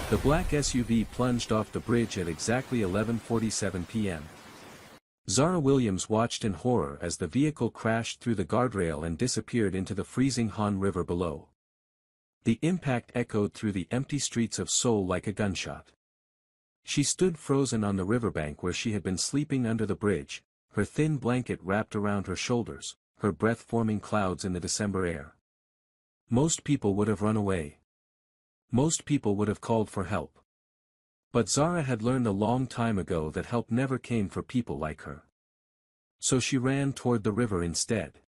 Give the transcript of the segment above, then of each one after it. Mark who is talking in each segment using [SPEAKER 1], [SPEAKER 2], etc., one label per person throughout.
[SPEAKER 1] The black SUV plunged off the bridge at exactly 11:47 p.m. Zara Williams watched in horror as the vehicle crashed through the guardrail and disappeared into the freezing Han River below. The impact echoed through the empty streets of Seoul like a gunshot. She stood frozen on the riverbank where she had been sleeping under the bridge, her thin blanket wrapped around her shoulders, her breath forming clouds in the December air. Most people would have run away. Most people would have called for help. But Zara had learned a long time ago that help never came for people like her. So she ran toward the river instead.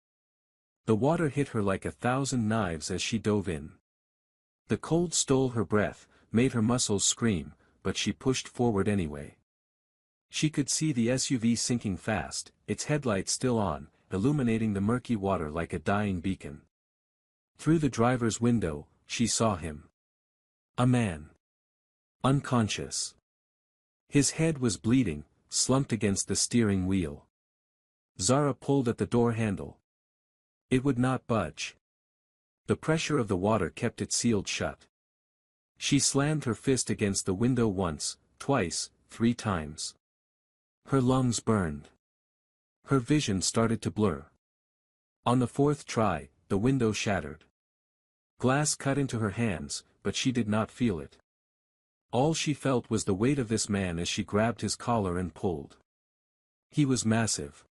[SPEAKER 1] The water hit her like 1,000 knives as she dove in. The cold stole her breath, made her muscles scream, but she pushed forward anyway. She could see the SUV sinking fast, its headlights still on, illuminating the murky water like a dying beacon. Through the driver's window, she saw him. A man. Unconscious. His head was bleeding, slumped against the steering wheel. Zara pulled at the door handle. It would not budge. The pressure of the water kept it sealed shut. She slammed her fist against the window once, twice, 3 times. Her lungs burned. Her vision started to blur. On the 4th try, the window shattered. Glass cut into her hands, but she did not feel it. All she felt was the weight of this man as she grabbed his collar and pulled. He was massive.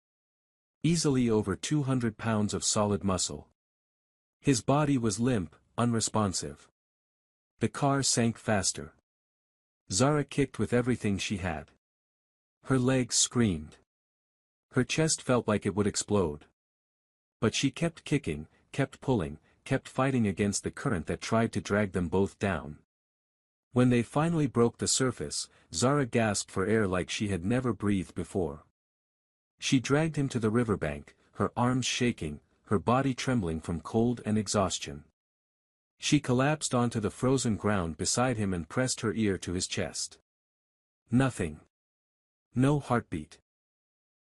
[SPEAKER 1] Easily over 200 pounds of solid muscle. His body was limp, unresponsive. The car sank faster. Zara kicked with everything she had. Her legs screamed. Her chest felt like it would explode. But she kept kicking, kept pulling, kept fighting against the current that tried to drag them both down. When they finally broke the surface, Zara gasped for air like she had never breathed before. She dragged him to the riverbank, her arms shaking, her body trembling from cold and exhaustion. She collapsed onto the frozen ground beside him and pressed her ear to his chest. Nothing. No heartbeat.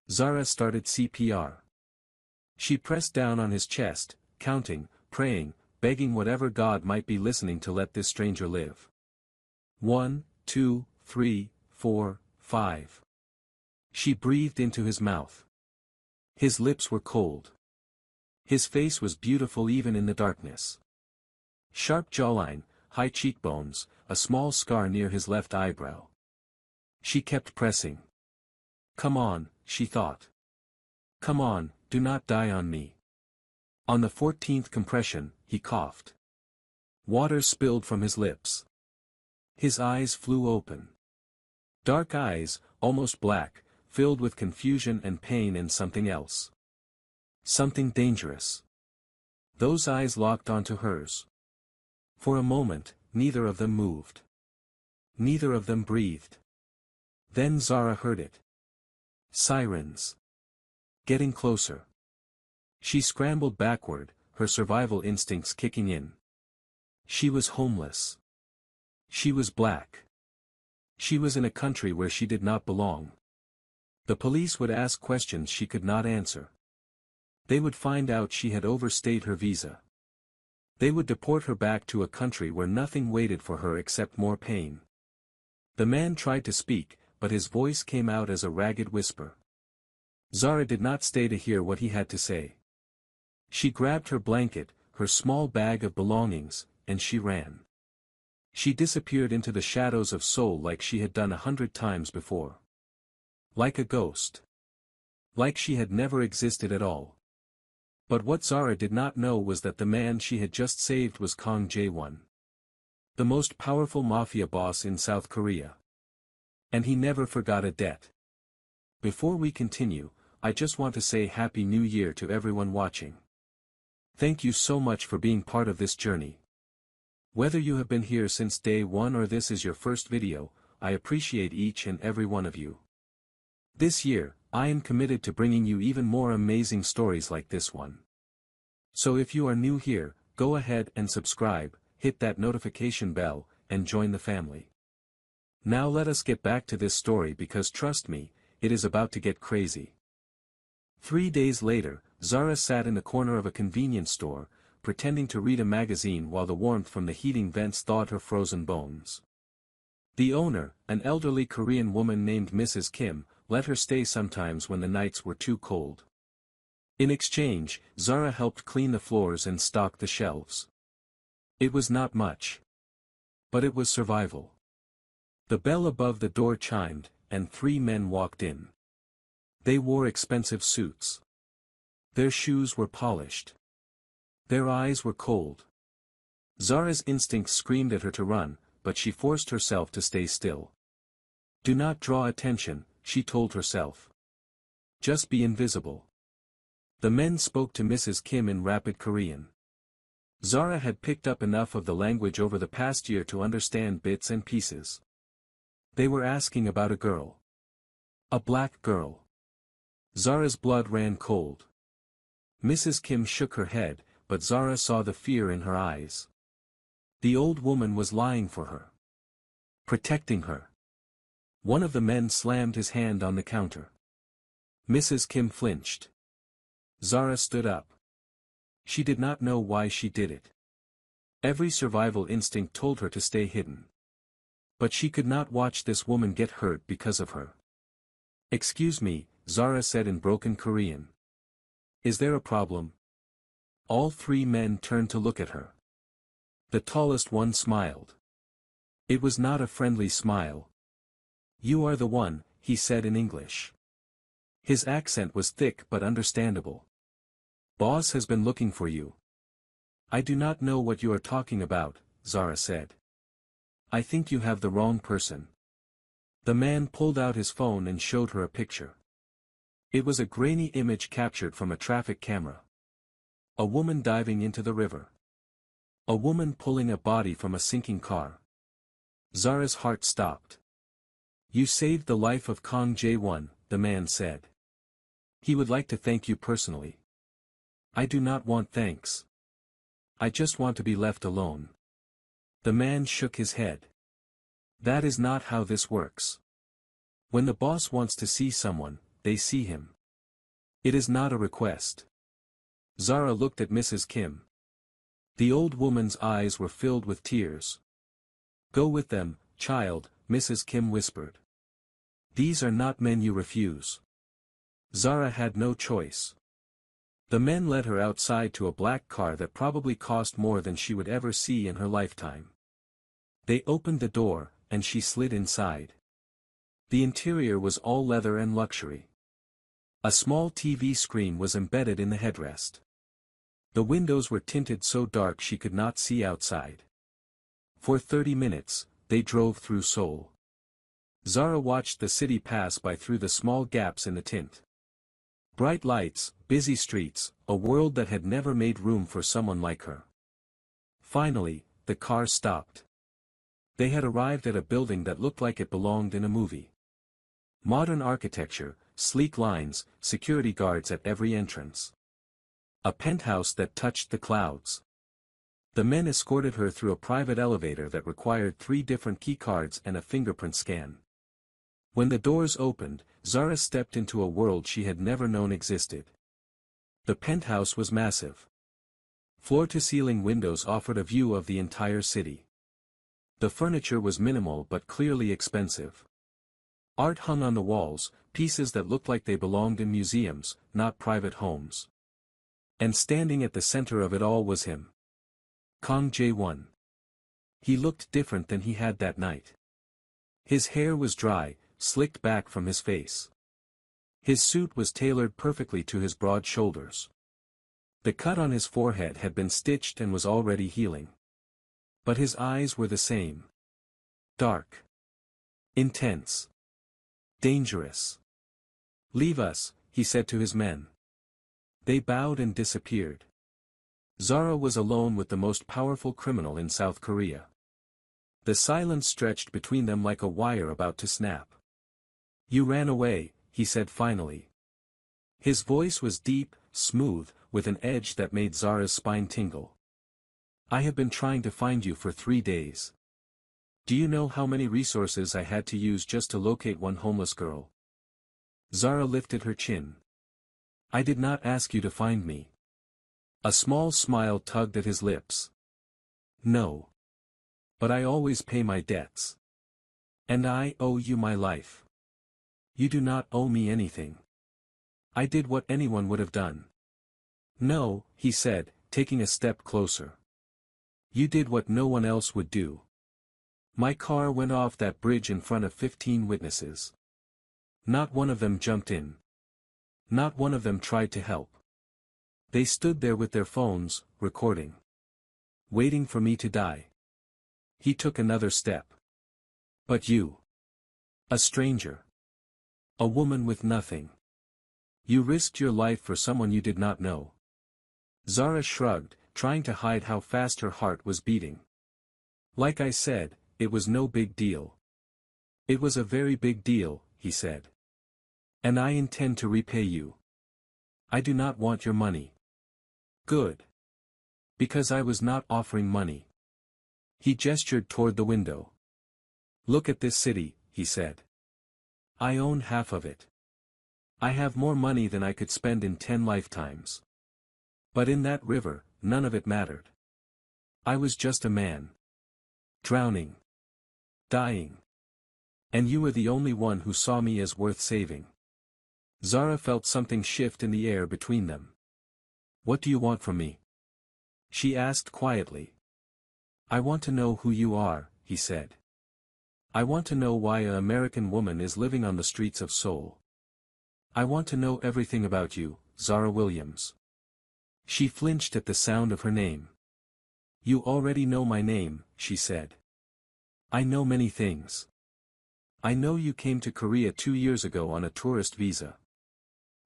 [SPEAKER 1] Zara started CPR. She pressed down on his chest, counting, praying, begging whatever God might be listening to let this stranger live. 1, 2, 3, 4, 5. She breathed into his mouth. His lips were cold. His face was beautiful even in the darkness. Sharp jawline, high cheekbones, a small scar near his left eyebrow. She kept pressing. Come on, she thought. Come on, do not die on me. On the 14th compression, he coughed. Water spilled from his lips. His eyes flew open. Dark eyes, almost black, filled with confusion and pain and something else. Something dangerous. Those eyes locked onto hers. For a moment, neither of them moved. Neither of them breathed. Then Zara heard it. Sirens. Getting closer. She scrambled backward, her survival instincts kicking in. She was homeless. She was black. She was in a country where she did not belong. The police would ask questions she could not answer. They would find out she had overstayed her visa. They would deport her back to a country where nothing waited for her except more pain. The man tried to speak, but his voice came out as a ragged whisper. Zara did not stay to hear what he had to say. She grabbed her blanket, her small bag of belongings, and she ran. She disappeared into the shadows of Seoul like she had done 100 times before. Like a ghost. Like she had never existed at all. But what Zara did not know was that the man she had just saved was Kang Jae-won. The most powerful mafia boss in South Korea. And he never forgot a debt. Before we continue, I just want to say Happy New Year to everyone watching. Thank you so much for being part of this journey. Whether you have been here since day one or this is your first video, I appreciate each and every one of you. This year, I am committed to bringing you even more amazing stories like this one. So if you are new here, go ahead and subscribe, hit that notification bell, and join the family. Now let us get back to this story because trust me, it is about to get crazy. 3 days later, Zara sat in the corner of a convenience store, pretending to read a magazine while the warmth from the heating vents thawed her frozen bones. The owner, an elderly Korean woman named Mrs. Kim, let her stay sometimes when the nights were too cold. In exchange, Zara helped clean the floors and stock the shelves. It was not much. But it was survival. The bell above the door chimed, and 3 men walked in. They wore expensive suits. Their shoes were polished. Their eyes were cold. Zara's instincts screamed at her to run, but she forced herself to stay still. Do not draw attention, she told herself. Just be invisible. The men spoke to Mrs. Kim in rapid Korean. Zara had picked up enough of the language over the past year to understand bits and pieces. They were asking about a girl. A black girl. Zara's blood ran cold. Mrs. Kim shook her head, but Zara saw the fear in her eyes. The old woman was lying for her. Protecting her. One of the men slammed his hand on the counter. Mrs. Kim flinched. Zara stood up. She did not know why she did it. Every survival instinct told her to stay hidden. But she could not watch this woman get hurt because of her. Excuse me, Zara said in broken Korean. Is there a problem? All 3 men turned to look at her. The tallest one smiled. It was not a friendly smile. You are the one, he said in English. His accent was thick but understandable. Boss has been looking for you. I do not know what you are talking about, Zara said. I think you have the wrong person. The man pulled out his phone and showed her a picture. It was a grainy image captured from a traffic camera. A woman diving into the river. A woman pulling a body from a sinking car. Zara's heart stopped. You saved the life of Kang Jae-won, the man said. He would like to thank you personally. I do not want thanks. I just want to be left alone. The man shook his head. That is not how this works. When the boss wants to see someone, they see him. It is not a request. Zara looked at Mrs. Kim. The old woman's eyes were filled with tears. Go with them, child, Mrs. Kim whispered. These are not men you refuse. Zara had no choice. The men led her outside to a black car that probably cost more than she would ever see in her lifetime. They opened the door, and she slid inside. The interior was all leather and luxury. A small TV screen was embedded in the headrest. The windows were tinted so dark she could not see outside. For 30 minutes, they drove through Seoul. Zara watched the city pass by through the small gaps in the tint. Bright lights, busy streets, a world that had never made room for someone like her. Finally, the car stopped. They had arrived at a building that looked like it belonged in a movie. Modern architecture, sleek lines, security guards at every entrance. A penthouse that touched the clouds. The men escorted her through a private elevator that required 3 different keycards and a fingerprint scan. When the doors opened, Zara stepped into a world she had never known existed. The penthouse was massive. Floor-to-ceiling windows offered a view of the entire city. The furniture was minimal but clearly expensive. Art hung on the walls, pieces that looked like they belonged in museums, not private homes. And standing at the center of it all was him. Kang Jae-won. He looked different than he had that night. His hair was dry, slicked back from his face. His suit was tailored perfectly to his broad shoulders. The cut on his forehead had been stitched and was already healing. But his eyes were the same. Dark. Intense. Dangerous. Leave us, he said to his men. They bowed and disappeared. Zara was alone with the most powerful criminal in South Korea. The silence stretched between them like a wire about to snap. You ran away, he said finally. His voice was deep, smooth, with an edge that made Zara's spine tingle. I have been trying to find you for 3 days. Do you know how many resources I had to use just to locate one homeless girl? Zara lifted her chin. I did not ask you to find me. A small smile tugged at his lips. No. But I always pay my debts. And I owe you my life. You do not owe me anything. I did what anyone would have done. No, he said, taking a step closer. You did what no one else would do. My car went off that bridge in front of 15 witnesses. Not one of them jumped in. Not one of them tried to help. They stood there with their phones, recording. Waiting for me to die. He took another step. But you. A stranger. A woman with nothing. You risked your life for someone you did not know. Zara shrugged, trying to hide how fast her heart was beating. Like I said, it was no big deal. It was a very big deal, he said. And I intend to repay you. I do not want your money. Good. Because I was not offering money. He gestured toward the window. Look at this city, he said. I own half of it. I have more money than I could spend in 10 lifetimes. But in that river, none of it mattered. I was just a man. Drowning. Dying. And you were the only one who saw me as worth saving. Zara felt something shift in the air between them. What do you want from me? She asked quietly. I want to know who you are, he said. I want to know why an American woman is living on the streets of Seoul. I want to know everything about you, Zara Williams. She flinched at the sound of her name. You already know my name, she said. I know many things. I know you came to Korea 2 years ago on a tourist visa.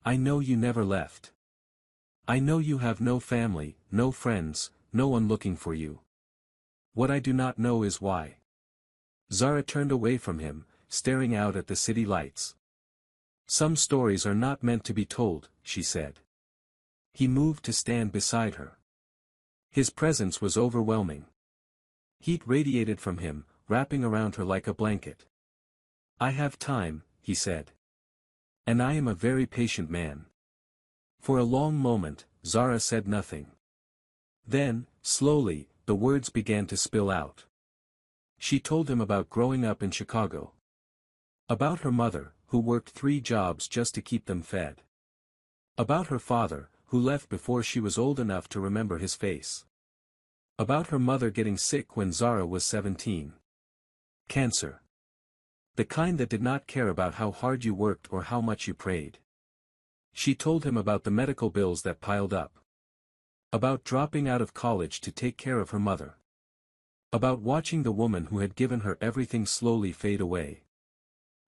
[SPEAKER 1] I know you never left. I know you have no family, no friends, no one looking for you. What I do not know is why. Zara turned away from him, staring out at the city lights. Some stories are not meant to be told, she said. He moved to stand beside her. His presence was overwhelming. Heat radiated from him, wrapping around her like a blanket. I have time, he said. And I am a very patient man. For a long moment, Zara said nothing. Then, slowly, the words began to spill out. She told him about growing up in Chicago. About her mother, who worked 3 jobs just to keep them fed. About her father, who left before she was old enough to remember his face. About her mother getting sick when Zara was 17. Cancer. The kind that did not care about how hard you worked or how much you prayed. She told him about the medical bills that piled up. About dropping out of college to take care of her mother. About watching the woman who had given her everything slowly fade away.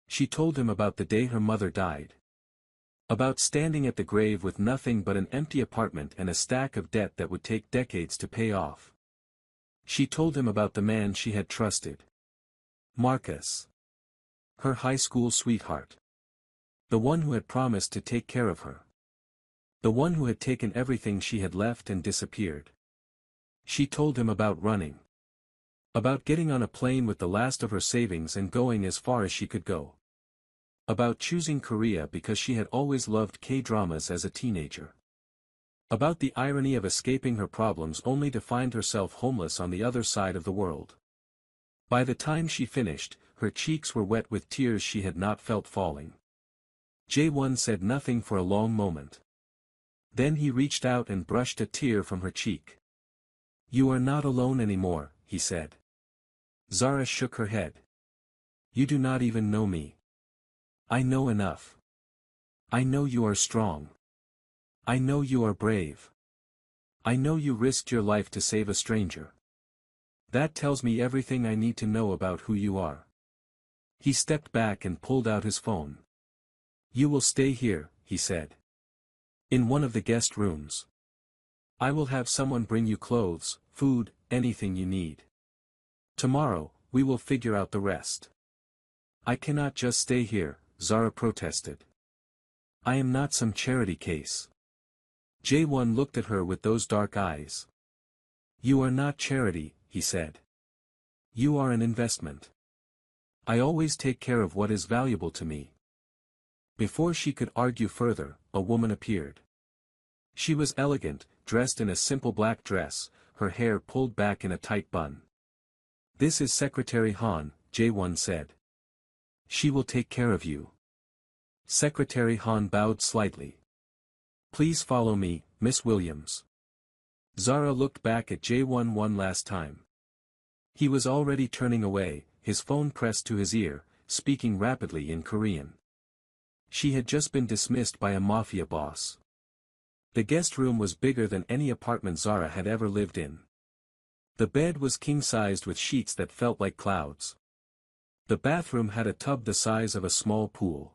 [SPEAKER 1] She told him about the day her mother died. About standing at the grave with nothing but an empty apartment and a stack of debt that would take decades to pay off. She told him about the man she had trusted. Marcus. Her high school sweetheart. The one who had promised to take care of her. The one who had taken everything she had left and disappeared. She told him about running. About getting on a plane with the last of her savings and going as far as she could go. About choosing Korea because she had always loved K-dramas as a teenager. About the irony of escaping her problems only to find herself homeless on the other side of the world. By the time she finished, her cheeks were wet with tears she had not felt falling. Jae-won said nothing for a long moment. Then he reached out and brushed a tear from her cheek. You are not alone anymore, he said. Zara shook her head. You do not even know me. I know enough. I know you are strong. I know you are brave. I know you risked your life to save a stranger. That tells me everything I need to know about who you are. He stepped back and pulled out his phone. You will stay here, he said. In one of the guest rooms. I will have someone bring you clothes, food, anything you need. Tomorrow, we will figure out the rest. I cannot just stay here, Zara protested. I am not some charity case. Jae-won looked at her with those dark eyes. You are not charity, he said. You are an investment. I always take care of what is valuable to me. Before she could argue further, a woman appeared. She was elegant, dressed in a simple black dress, her hair pulled back in a tight bun. This is Secretary Han, Jae-won said. She will take care of you. Secretary Han bowed slightly. Please follow me, Miss Williams. Zara looked back at Jae-won one last time. He was already turning away, his phone pressed to his ear, speaking rapidly in Korean. She had just been dismissed by a mafia boss. The guest room was bigger than any apartment Zara had ever lived in. The bed was king-sized with sheets that felt like clouds. The bathroom had a tub the size of a small pool.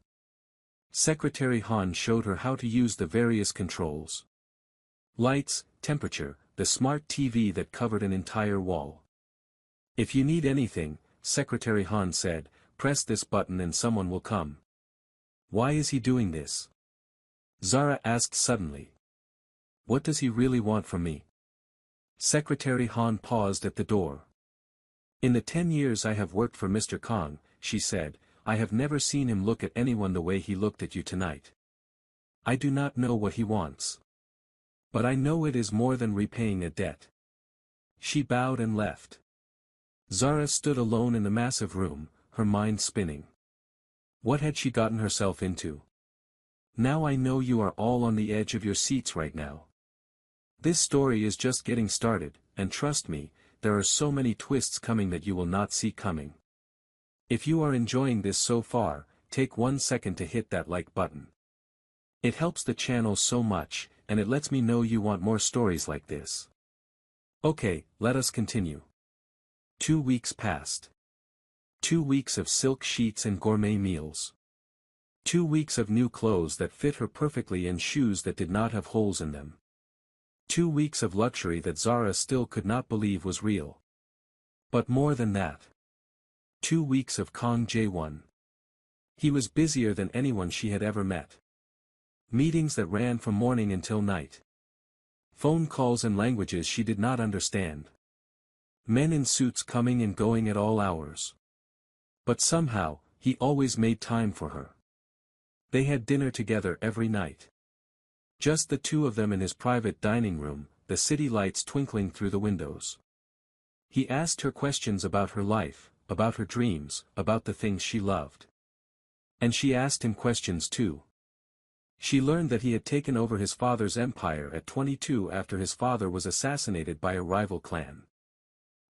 [SPEAKER 1] Secretary Han showed her how to use the various controls. Lights, temperature, the smart TV that covered an entire wall. If you need anything, Secretary Han said, press this button and someone will come. Why is he doing this? Zara asked suddenly. What does he really want from me? Secretary Han paused at the door. In the 10 years I have worked for Mr. Kong, she said, I have never seen him look at anyone the way he looked at you tonight. I do not know what he wants. But I know it is more than repaying a debt. She bowed and left. Zara stood alone in the massive room, her mind spinning. What had she gotten herself into? Now I know you are all on the edge of your seats right now. This story is just getting started, and trust me, there are so many twists coming that you will not see coming. If you are enjoying this so far, take 1 second to hit that like button. It helps the channel so much, and it lets me know you want more stories like this. Okay, let us continue. 2 weeks passed. 2 weeks of silk sheets and gourmet meals. 2 weeks of new clothes that fit her perfectly and shoes that did not have holes in them. 2 weeks of luxury that Zara still could not believe was real. But more than that. 2 weeks of Kong Jae-won. He was busier than anyone she had ever met. Meetings that ran from morning until night. Phone calls in languages she did not understand. Men in suits coming and going at all hours. But somehow, he always made time for her. They had dinner together every night. Just the two of them in his private dining room, the city lights twinkling through the windows. He asked her questions about her life, about her dreams, about the things she loved. And she asked him questions too. She learned that he had taken over his father's empire at 22 after his father was assassinated by a rival clan.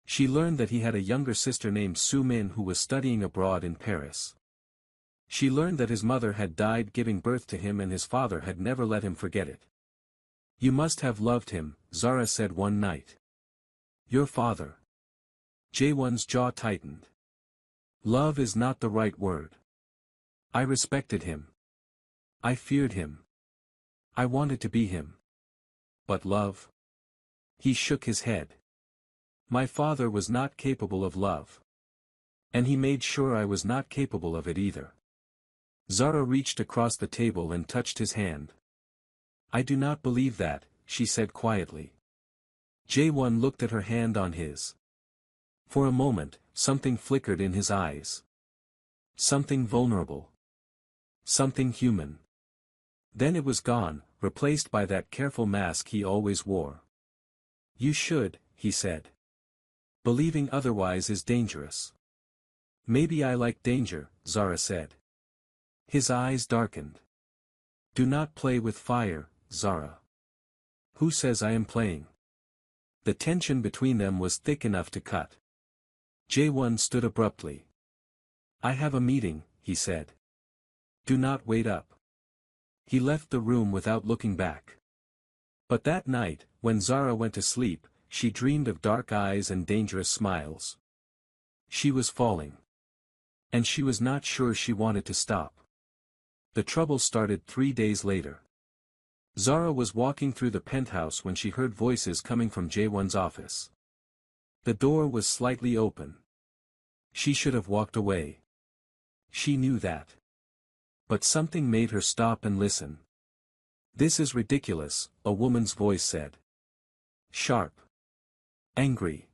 [SPEAKER 1] She learned that he had a younger sister named Su Min who was studying abroad in Paris. She learned that his mother had died giving birth to him and his father had never let him forget it. You must have loved him, Zara said one night. Your father. Jae-won's jaw tightened. Love is not the right word. I respected him. I feared him. I wanted to be him. But love? He shook his head. My father was not capable of love. And he made sure I was not capable of it either. Zara reached across the table and touched his hand. I do not believe that, she said quietly. Jae-won looked at her hand on his. For a moment, something flickered in his eyes. Something vulnerable. Something human. Then it was gone, replaced by that careful mask he always wore. You should, he said. Believing otherwise is dangerous. Maybe I like danger, Zara said. His eyes darkened. Do not play with fire, Zara. Who says I am playing? The tension between them was thick enough to cut. Jae-won stood abruptly. I have a meeting, he said. Do not wait up. He left the room without looking back. But that night, when Zara went to sleep, she dreamed of dark eyes and dangerous smiles. She was falling. And she was not sure she wanted to stop. The trouble started 3 days later. Zara was walking through the penthouse when she heard voices coming from Jae-won's office. The door was slightly open. She should have walked away. She knew that. But something made her stop and listen. This is ridiculous, a woman's voice said. Sharp. Angry.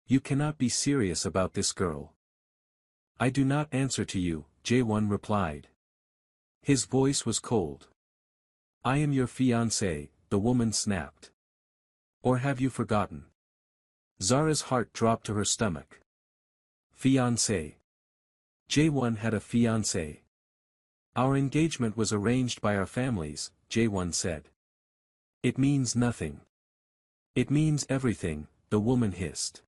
[SPEAKER 1] You cannot be serious about this girl. I do not answer to you, Jae-won replied. His voice was cold. I am your fiancé, the woman snapped. Or have you forgotten? Zara's heart dropped to her stomach. Fiancé. Jae-won had a fiancé. Our engagement was arranged by our families, Jae-won said. It means nothing. It means everything, the woman hissed.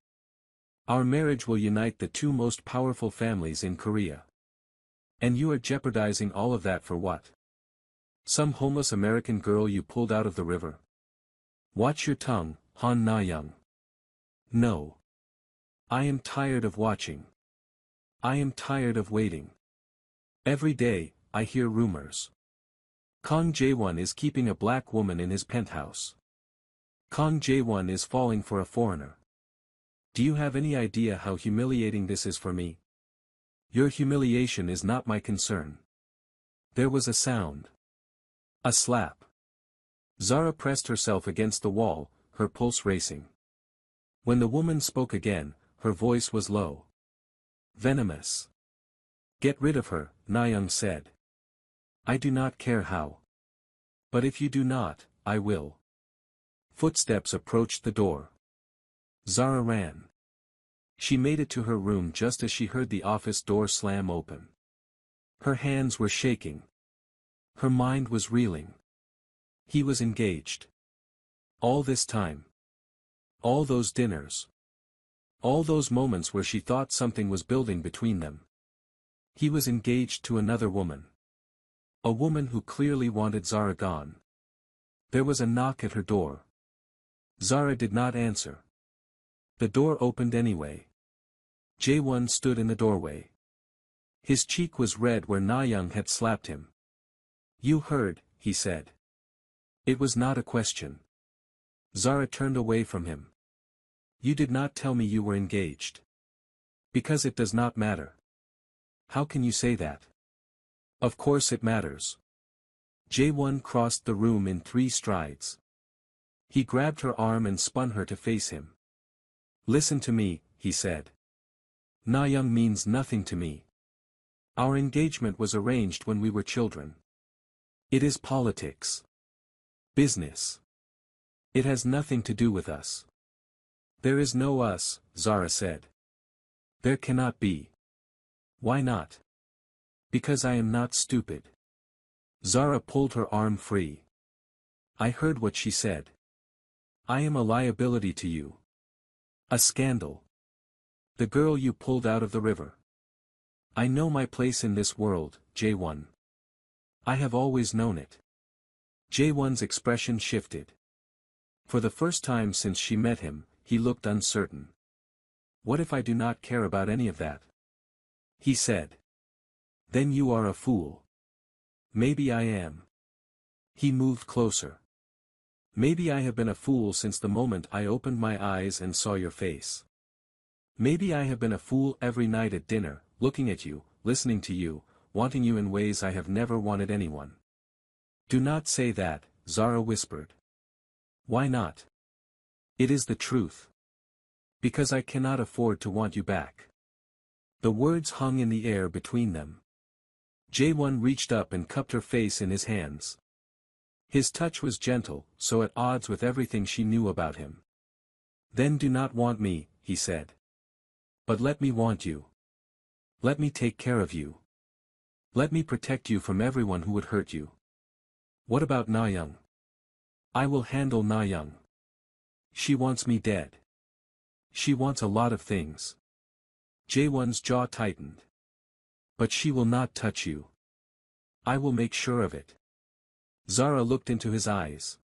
[SPEAKER 1] Our marriage will unite the two most powerful families in Korea. And you are jeopardizing all of that for what? Some homeless American girl you pulled out of the river? Watch your tongue, Han Na-young. No. I am tired of watching. I am tired of waiting. Every day, I hear rumors. Kang Jae-won is keeping a black woman in his penthouse. Kang Jae-won is falling for a foreigner. Do you have any idea how humiliating this is for me? Your humiliation is not my concern. There was a sound. A slap. Zara pressed herself against the wall, her pulse racing. When the woman spoke again, her voice was low. Venomous. Get rid of her, Na-young said. I do not care how. But if you do not, I will. Footsteps approached the door. Zara ran. She made it to her room just as she heard the office door slam open. Her hands were shaking. Her mind was reeling. He was engaged. All this time. All those dinners. All those moments where she thought something was building between them. He was engaged to another woman. A woman who clearly wanted Zara gone. There was a knock at her door. Zara did not answer. The door opened anyway. Jae-won stood in the doorway. His cheek was red where Na-young had slapped him. You heard, he said. It was not a question. Zara turned away from him. You did not tell me you were engaged. Because it does not matter. How can you say that? Of course it matters. Jae-won crossed the room in 3 strides. He grabbed her arm and spun her to face him. Listen to me, he said. Na-young means nothing to me. Our engagement was arranged when we were children. It is politics. Business. It has nothing to do with us. There is no us, Zara said. There cannot be. Why not? Because I am not stupid. Zara pulled her arm free. I heard what she said. I am a liability to you. A scandal. The girl you pulled out of the river. I know my place in this world, Jae-won. I have always known it. Jae-won's expression shifted. For the first time since she met him, he looked uncertain. What if I do not care about any of that? He said. Then you are a fool. Maybe I am. He moved closer. Maybe I have been a fool since the moment I opened my eyes and saw your face. Maybe I have been a fool every night at dinner, looking at you, listening to you, wanting you in ways I have never wanted anyone. Do not say that, Zara whispered. Why not? It is the truth. Because I cannot afford to want you back. The words hung in the air between them. Jae-won reached up and cupped her face in his hands. His touch was gentle, so at odds with everything she knew about him. Then do not want me, he said. But let me want you. Let me take care of you. Let me protect you from everyone who would hurt you. What about Na-young? I will handle Na-young. She wants me dead. She wants a lot of things. Jae-won's jaw tightened. But she will not touch you. I will make sure of it. Zara looked into his eyes.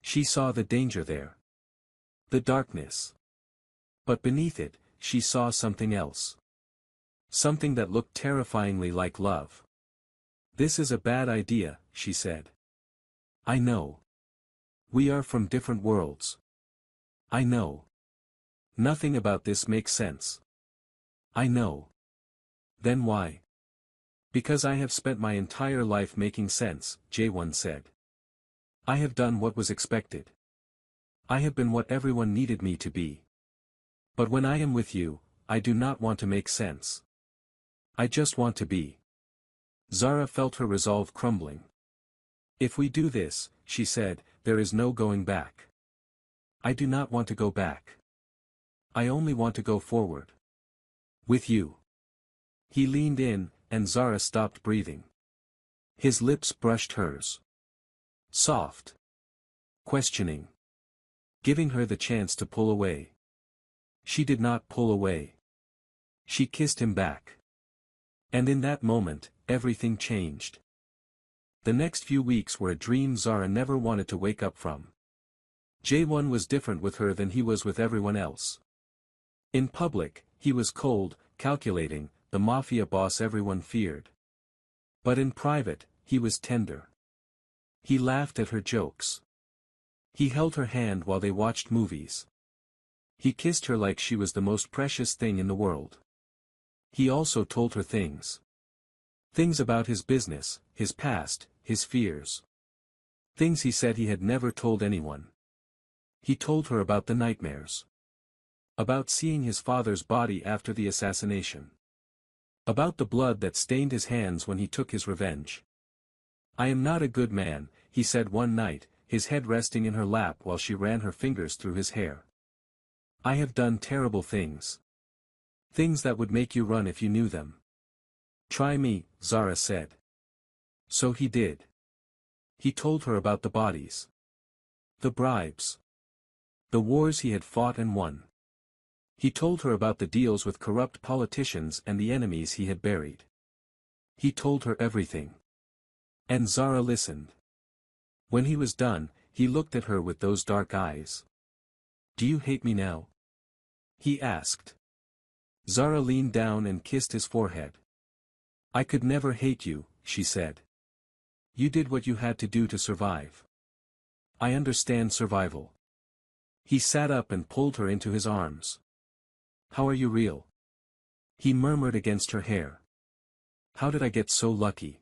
[SPEAKER 1] She saw the danger there. The darkness. But beneath it, she saw something else. Something that looked terrifyingly like love. This is a bad idea, she said. I know. We are from different worlds. I know. Nothing about this makes sense. I know. Then why? Because I have spent my entire life making sense, Jae-won said. I have done what was expected. I have been what everyone needed me to be. But when I am with you, I do not want to make sense. I just want to be. Zara felt her resolve crumbling. If we do this, she said, there is no going back. I do not want to go back. I only want to go forward. With you. He leaned in, and Zara stopped breathing. His lips brushed hers. Soft. Questioning. Giving her the chance to pull away. She did not pull away. She kissed him back. And in that moment, everything changed. The next few weeks were a dream Zara never wanted to wake up from. Jae-won was different with her than he was with everyone else. In public, he was cold, calculating, the mafia boss everyone feared. But in private, he was tender. He laughed at her jokes. He held her hand while they watched movies. He kissed her like she was the most precious thing in the world. He also told her things. Things about his business, his past, his fears. Things he said he had never told anyone. He told her about the nightmares. About seeing his father's body after the assassination. About the blood that stained his hands when he took his revenge. "I am not a good man," he said one night, his head resting in her lap while she ran her fingers through his hair. "I have done terrible things. Things that would make you run if you knew them." "Try me," Zara said. So he did. He told her about the bodies. The bribes. The wars he had fought and won. He told her about the deals with corrupt politicians and the enemies he had buried. He told her everything. And Zara listened. When he was done, he looked at her with those dark eyes. "Do you hate me now?" he asked. Zara leaned down and kissed his forehead. "I could never hate you," she said. "You did what you had to do to survive. I understand survival." He sat up and pulled her into his arms. "How are you real?" he murmured against her hair. "How did I get so lucky?"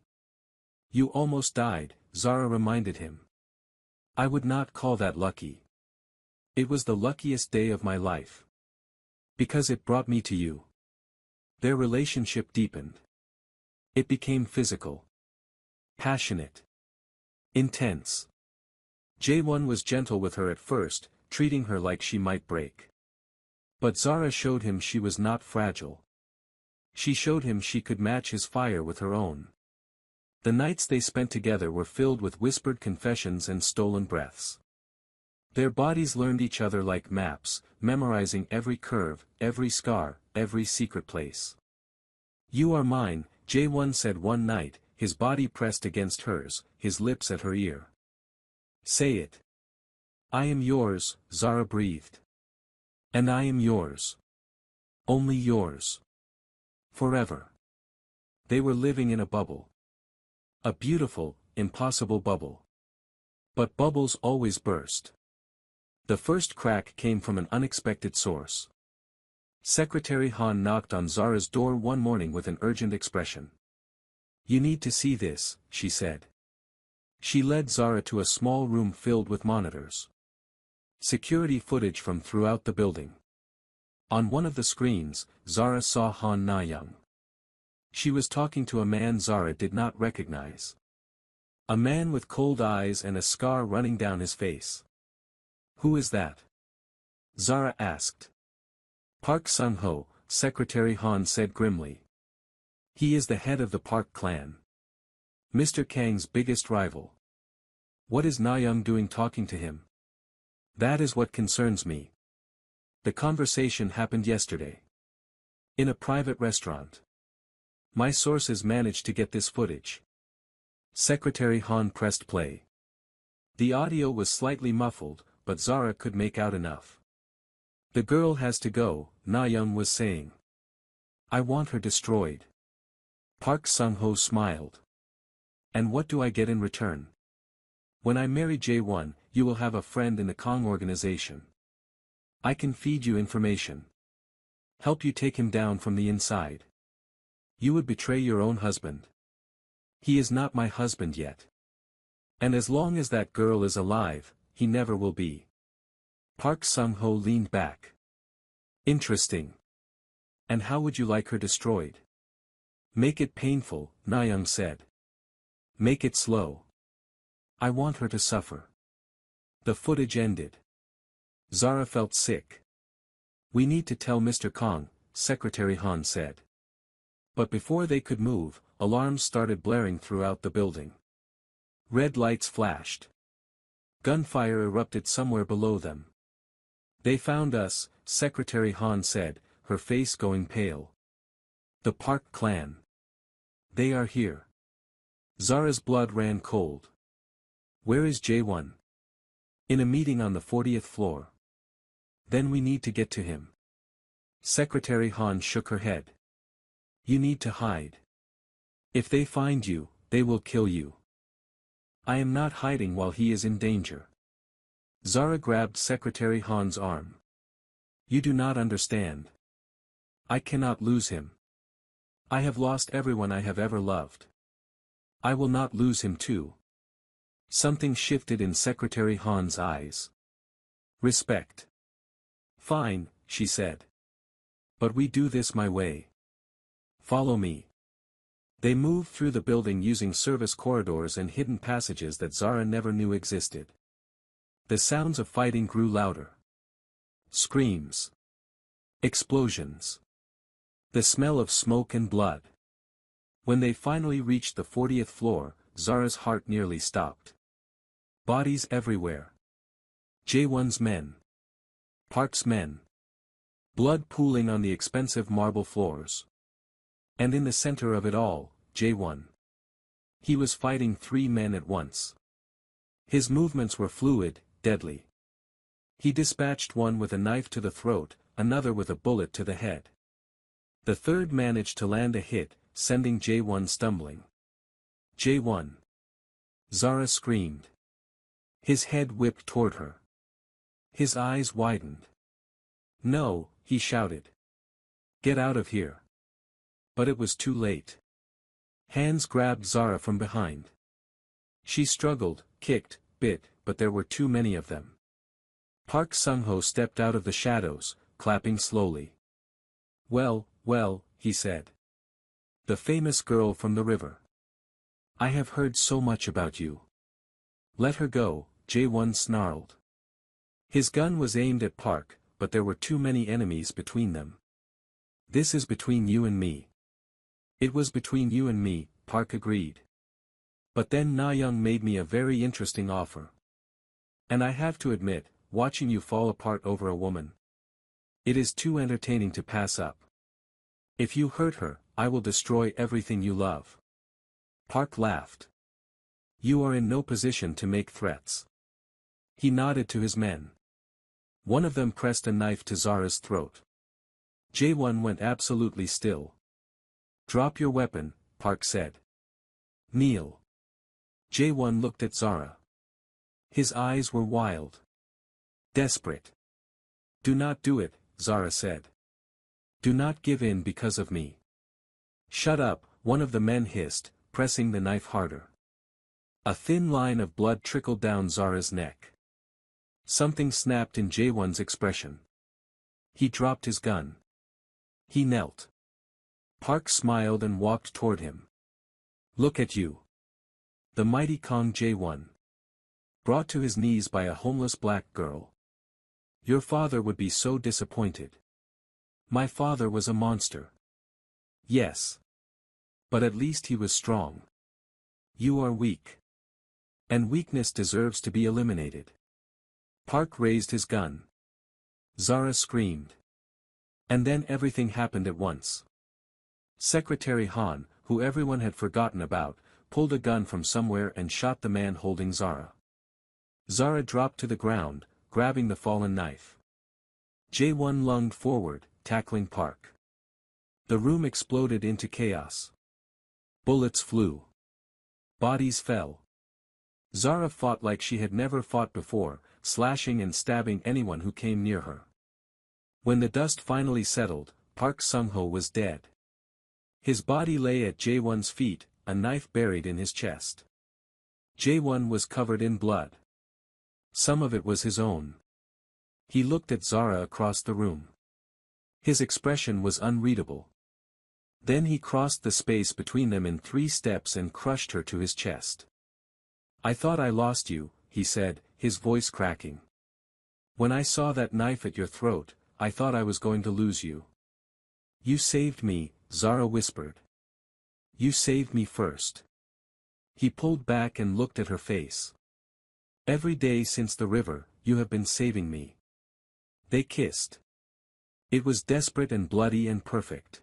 [SPEAKER 1] "You almost died," Zara reminded him. "I would not call that lucky. It was the luckiest day of my life. Because it brought me to you." Their relationship deepened. It became physical. Passionate. Intense. Jae-won was gentle with her at first, treating her like she might break. But Zara showed him she was not fragile. She showed him she could match his fire with her own. The nights they spent together were filled with whispered confessions and stolen breaths. Their bodies learned each other like maps, memorizing every curve, every scar, every secret place. "You are mine," Jae-won said one night, his body pressed against hers, his lips at her ear. "Say it." "I am yours," Zara breathed. "And I am yours. Only yours. Forever." They were living in a bubble. A beautiful, impossible bubble. But bubbles always burst. The first crack came from an unexpected source. Secretary Han knocked on Zara's door one morning with an urgent expression. "You need to see this," she said. She led Zara to a small room filled with monitors. Security footage from throughout the building. On one of the screens, Zara saw Han Na-young. She was talking to a man Zara did not recognize. A man with cold eyes and a scar running down his face. "Who is that?" Zara asked. "Park Sung-ho," Secretary Han said grimly. "He is the head of the Park clan. Mr. Kang's biggest rival. What is Na-young doing talking to him?" "That is what concerns me. The conversation happened yesterday. In a private restaurant. My sources managed to get this footage." Secretary Han pressed play. The audio was slightly muffled, but Zara could make out enough. "The girl has to go," Na-young was saying. "I want her destroyed." Park Sung-ho smiled. "And what do I get in return?" "When I marry Jae-won, you will have a friend in the Kong organization. I can feed you information. Help you take him down from the inside. You would betray your own husband. He is not my husband yet. And as long as that girl is alive, he never will be." Park Sung-ho leaned back. "Interesting. And how would you like her destroyed?" "Make it painful," Na-young said. "Make it slow. I want her to suffer." The footage ended. Zara felt sick. "We need to tell Mr. Kong," Secretary Han said. But before they could move, alarms started blaring throughout the building. Red lights flashed. Gunfire erupted somewhere below them. "They found us," Secretary Han said, her face going pale. "The Park clan. They are here." Zara's blood ran cold. "Where is J1? "In a meeting on the 40th floor. "Then we need to get to him." Secretary Han shook her head. "You need to hide. If they find you, they will kill you." "I am not hiding while he is in danger." Zara grabbed Secretary Han's arm. "You do not understand. I cannot lose him. I have lost everyone I have ever loved. I will not lose him too." Something shifted in Secretary Han's eyes. "Respect." "Fine," she said. "But we do this my way. Follow me." They moved through the building using service corridors and hidden passages that Zara never knew existed. The sounds of fighting grew louder. Screams. Explosions. The smell of smoke and blood. When they finally reached the 40th floor, Zara's heart nearly stopped. Bodies everywhere. J1's men. Park's men. Blood pooling on the expensive marble floors. And in the center of it all, J1. He was fighting 3 men at once. His movements were fluid, deadly. He dispatched one with a knife to the throat, another with a bullet to the head. The third managed to land a hit, sending J1 stumbling. "J1." Zara screamed. His head whipped toward her. His eyes widened. "No," he shouted. "Get out of here." But it was too late. Hands grabbed Zara from behind. She struggled, kicked, bit, but there were too many of them. Park Sung-ho stepped out of the shadows, clapping slowly. "Well, well," he said. "The famous girl from the river. I have heard so much about you." "Let her go," J1 snarled. His gun was aimed at Park, but there were too many enemies between them. "This is between you and me." "It was between you and me," Park agreed. "But then Na Young made me a very interesting offer. And I have to admit, watching you fall apart over a woman. It is too entertaining to pass up. If you hurt her, I will destroy everything you love." Park laughed. "You are in no position to make threats." He nodded to his men. One of them pressed a knife to Zara's throat. J1 went absolutely still. "Drop your weapon," Park said. "Kneel." J1 looked at Zara. His eyes were wild. Desperate. "Do not do it," Zara said. "Do not give in because of me." "Shut up," one of the men hissed, pressing the knife harder. A thin line of blood trickled down Zara's neck. Something snapped in J1's expression. He dropped his gun. He knelt. Park smiled and walked toward him. "Look at you. The mighty Kong J1. Brought to his knees by a homeless black girl. Your father would be so disappointed." "My father was a monster." "Yes. But at least he was strong. You are weak. And weakness deserves to be eliminated." Park raised his gun. Zara screamed. And then everything happened at once. Secretary Han, who everyone had forgotten about, pulled a gun from somewhere and shot the man holding Zara. Zara dropped to the ground, grabbing the fallen knife. J1 lunged forward, tackling Park. The room exploded into chaos. Bullets flew. Bodies fell. Zara fought like she had never fought before, slashing and stabbing anyone who came near her. When the dust finally settled, Park Sung-ho was dead. His body lay at J1's feet, a knife buried in his chest. J1 was covered in blood. Some of it was his own. He looked at Zara across the room. His expression was unreadable. Then he crossed the space between them in 3 steps and crushed her to his chest. "I thought I lost you," he said, his voice cracking. "When I saw that knife at your throat, I thought I was going to lose you." "You saved me," Zara whispered. You saved me first. He pulled back and looked at her face. Every day since the river, you have been saving me. They kissed. It was desperate and bloody and perfect.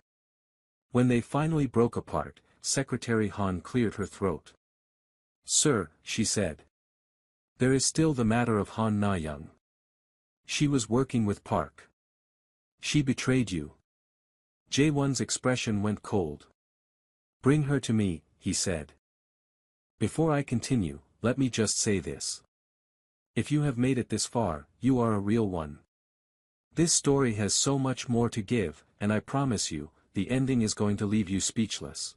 [SPEAKER 1] When they finally broke apart, Secretary Han cleared her throat. Sir, she said. There is still the matter of Han Na-young. She was working with Park. She betrayed you. Jae-won's expression went cold. Bring her to me, he said. Before I continue, let me just say this. If you have made it this far, you are a real one. This story has so much more to give, and I promise you, the ending is going to leave you speechless.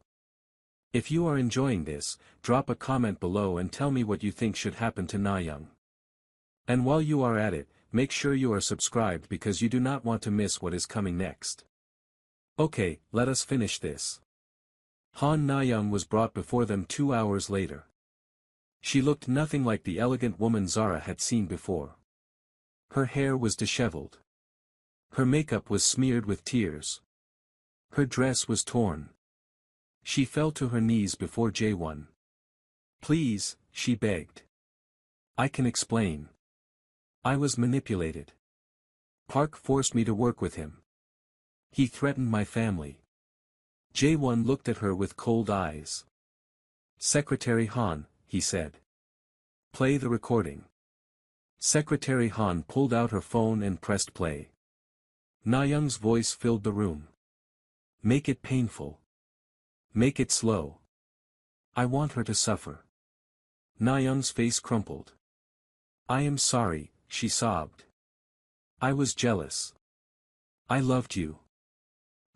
[SPEAKER 1] If you are enjoying this, drop a comment below and tell me what you think should happen to Na-young. And while you are at it, make sure you are subscribed because you do not want to miss what is coming next. Okay, let us finish this. Han Na-young was brought before them 2 hours later. She looked nothing like the elegant woman Zara had seen before. Her hair was disheveled. Her makeup was smeared with tears. Her dress was torn. She fell to her knees before Jae-won. Please, she begged. I can explain. I was manipulated. Park forced me to work with him. He threatened my family. Jae-won looked at her with cold eyes. Secretary Han, he said. Play the recording. Secretary Han pulled out her phone and pressed play. Na-young's voice filled the room. Make it painful. Make it slow. I want her to suffer. Na-young's face crumpled. I am sorry, she sobbed. I was jealous. I loved you.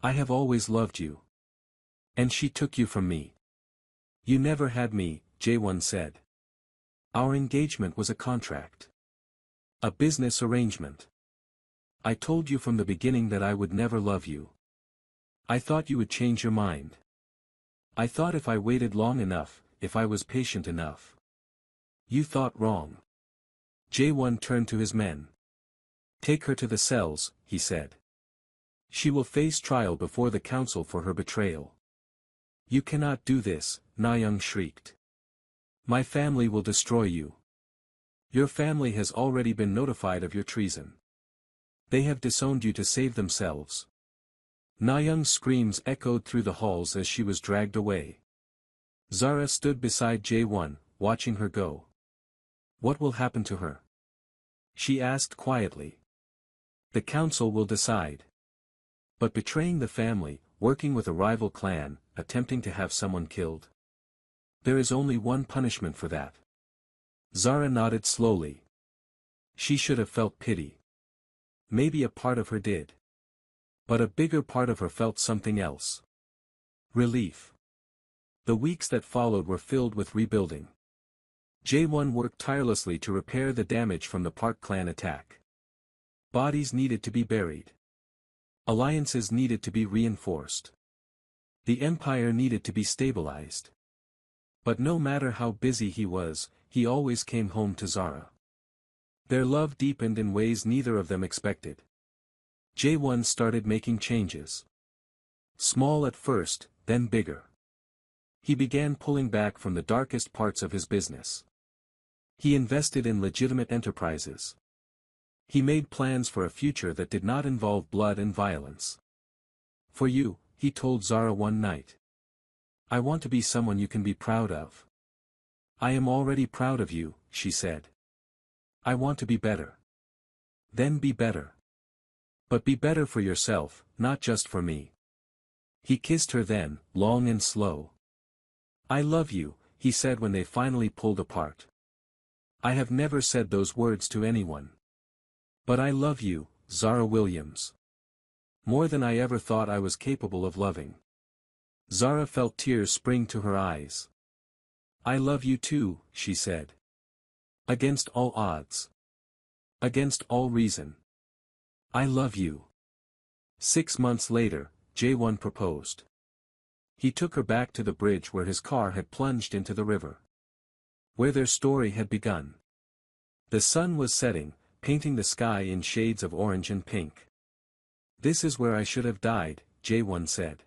[SPEAKER 1] I have always loved you. And she took you from me. You never had me, Jae-won said. Our engagement was a contract. A business arrangement. I told you from the beginning that I would never love you. I thought you would change your mind. I thought if I waited long enough, if I was patient enough. You thought wrong. Jae-won turned to his men. Take her to the cells, he said. She will face trial before the council for her betrayal. You cannot do this, Na-young shrieked. My family will destroy you. Your family has already been notified of your treason. They have disowned you to save themselves. Na-young's screams echoed through the halls as she was dragged away. Zara stood beside Jae-won, watching her go. What will happen to her? She asked quietly. The council will decide. But betraying the family, working with a rival clan, attempting to have someone killed. There is only one punishment for that. Zara nodded slowly. She should have felt pity. Maybe a part of her did. But a bigger part of her felt something else. Relief. The weeks that followed were filled with rebuilding. Jae-won worked tirelessly to repair the damage from the Park clan attack. Bodies needed to be buried. Alliances needed to be reinforced. The empire needed to be stabilized. But no matter how busy he was, he always came home to Zara. Their love deepened in ways neither of them expected. Jae-won started making changes. Small at first, then bigger. He began pulling back from the darkest parts of his business. He invested in legitimate enterprises. He made plans for a future that did not involve blood and violence. For you, he told Zara one night. I want to be someone you can be proud of. I am already proud of you, she said. I want to be better. Then be better. But be better for yourself, not just for me. He kissed her then, long and slow. I love you, he said when they finally pulled apart. I have never said those words to anyone. But I love you, Zara Williams. More than I ever thought I was capable of loving. Zara felt tears spring to her eyes. I love you too, she said. Against all odds. Against all reason. I love you. 6 months later, Jae-won proposed. He took her back to the bridge where his car had plunged into the river. Where their story had begun. The sun was setting, painting the sky in shades of orange and pink. This is where I should have died, Jae-won said.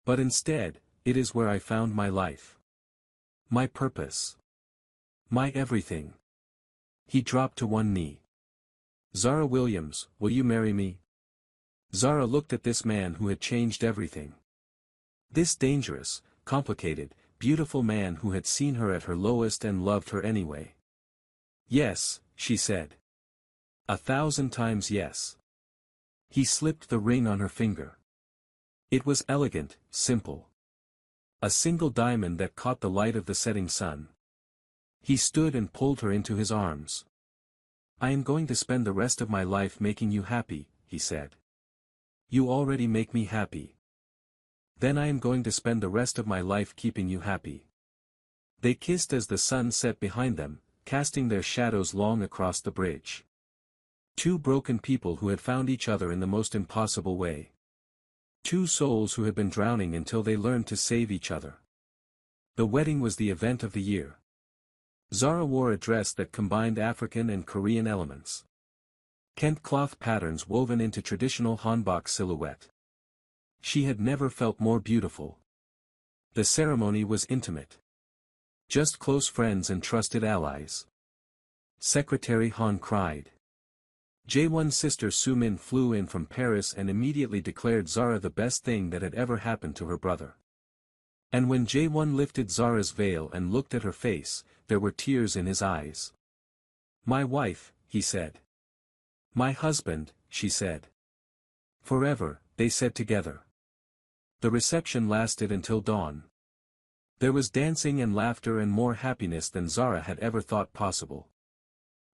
[SPEAKER 1] But instead, It is where I found my life. My purpose. My everything. He dropped to one knee. Zara Williams, will you marry me? Zara looked at this man who had changed everything. This dangerous, complicated, beautiful man who had seen her at her lowest and loved her anyway. Yes, she said. 1,000 times yes. He slipped the ring on her finger. It was elegant, simple. A single diamond that caught the light of the setting sun. He stood and pulled her into his arms. I am going to spend the rest of my life making you happy, he said. You already make me happy. Then I am going to spend the rest of my life keeping you happy. They kissed as the sun set behind them, casting their shadows long across the bridge. Two broken people who had found each other in the most impossible way. Two souls who had been drowning until they learned to save each other. The wedding was the event of the year. Zara wore a dress that combined African and Korean elements. Kent cloth patterns woven into traditional hanbok silhouette. She had never felt more beautiful. The ceremony was intimate. Just close friends and trusted allies. Secretary Han cried. Jaewon's sister Soo-min flew in from Paris and immediately declared Zara the best thing that had ever happened to her brother. And when Jaewon lifted Zara's veil and looked at her face, there were tears in his eyes. My wife, he said. My husband, she said. Forever, they said together. The reception lasted until dawn. There was dancing and laughter and more happiness than Zara had ever thought possible.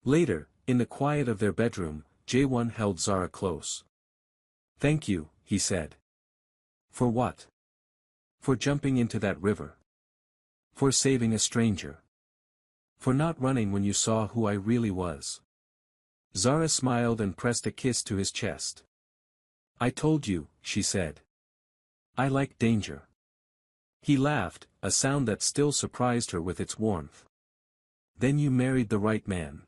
[SPEAKER 1] Later, in the quiet of their bedroom, Jaewon held Zara close. Thank you, he said. For what? For jumping into that river. For saving a stranger. For not running when you saw who I really was. Zara smiled and pressed a kiss to his chest. I told you, she said. I like danger. He laughed, a sound that still surprised her with its warmth. Then you married the right man.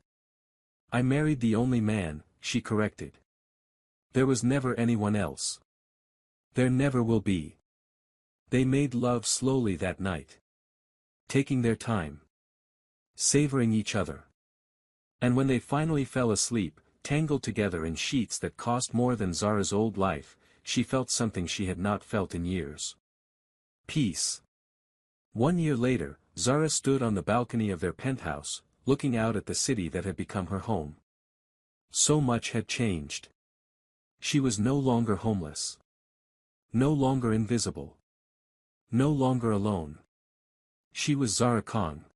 [SPEAKER 1] I married the only man, she corrected. There was never anyone else. There never will be. They made love slowly that night. Taking their time. Savoring each other. And when they finally fell asleep, tangled together in sheets that cost more than Zara's old life, she felt something she had not felt in years. Peace. 1 year later, Zara stood on the balcony of their penthouse, looking out at the city that had become her home. So much had changed. She was no longer homeless. No longer invisible. No longer alone. She was Zara Khan.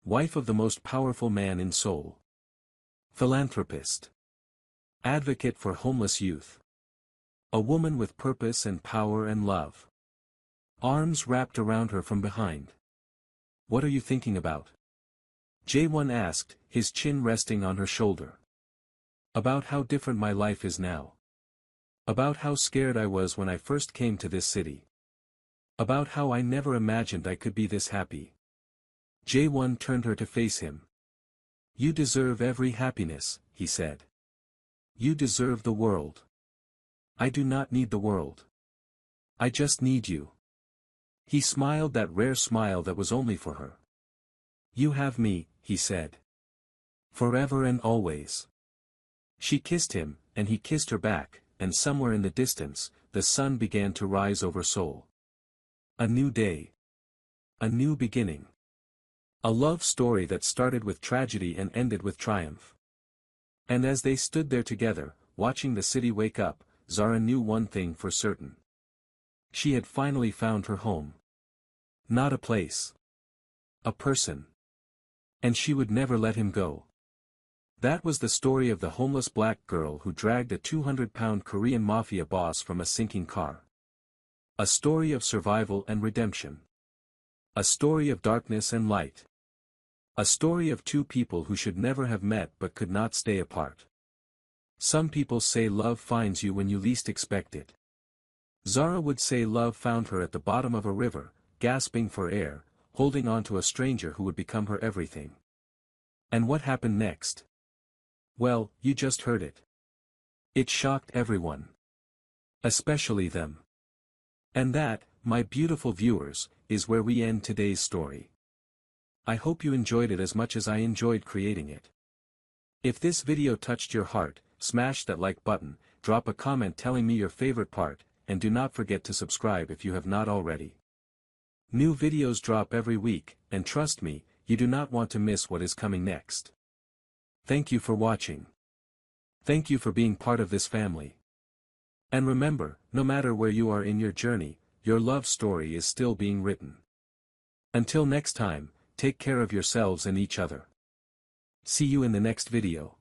[SPEAKER 1] Wife of the most powerful man in Seoul. Philanthropist. Advocate for homeless youth. A woman with purpose and power and love. Arms wrapped around her from behind. What are you thinking about? Jaewon asked, his chin resting on her shoulder. About how different my life is now. About how scared I was when I first came to this city. About how I never imagined I could be this happy. Jaewon turned her to face him. You deserve every happiness, he said. You deserve the world. I do not need the world. I just need you. He smiled that rare smile that was only for her. You have me, he said. Forever and always. She kissed him, and he kissed her back, and somewhere in the distance, the sun began to rise over Seoul. A new day. A new beginning. A love story that started with tragedy and ended with triumph. And as they stood there together, watching the city wake up, Zara knew one thing for certain. She had finally found her home. Not a place. A person. And she would never let him go. That was the story of the homeless black girl who dragged a 200-pound Korean Mafia boss from a sinking car. A story of survival and redemption. A story of darkness and light. A story of two people who should never have met but could not stay apart. Some people say love finds you when you least expect it. Zara would say love found her at the bottom of a river, gasping for air, holding on to a stranger who would become her everything. And what happened next? Well, you just heard it. It shocked everyone. Especially them. And that, my beautiful viewers, is where we end today's story. I hope you enjoyed it as much as I enjoyed creating it. If this video touched your heart, smash that like button, drop a comment telling me your favorite part, and do not forget to subscribe if you have not already. New videos drop every week, and trust me, you do not want to miss what is coming next. Thank you for watching. Thank you for being part of this family. And remember, no matter where you are in your journey, your love story is still being written. Until next time, take care of yourselves and each other. See you in the next video.